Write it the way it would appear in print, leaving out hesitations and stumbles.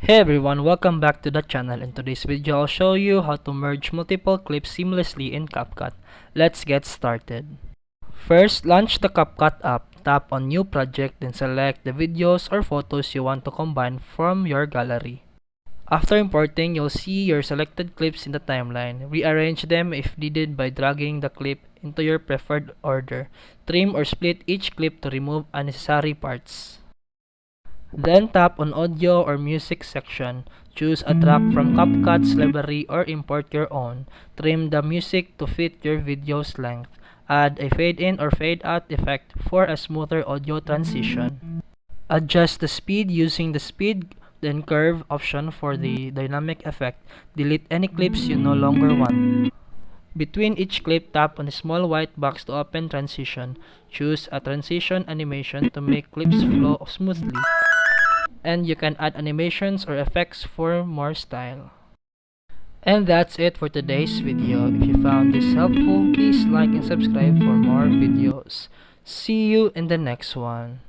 Hey everyone, welcome back to the channel. In today's video, I'll show you how to merge multiple clips seamlessly in CapCut. Let's get started. First, launch the CapCut app. Tap on New Project, then select the videos or photos you want to combine from your gallery. After importing, you'll see your selected clips in the timeline. Rearrange them if needed by dragging the clip into your preferred order. Trim or split each clip to remove unnecessary parts. Then tap on Audio or Music section. Choose a track from CapCut's library or import your own. Trim the music to fit your video's length. Add a fade-in or fade-out effect for a smoother audio transition. Adjust the speed using the speed then curve option for the dynamic effect. Delete any clips you no longer want. Between each clip, tap on the small white box to open transition. Choose a transition animation to make clips flow smoothly. And you can add animations or effects for more style. And that's it for today's video. If you found this helpful, please like and subscribe for more videos. See you in the next one.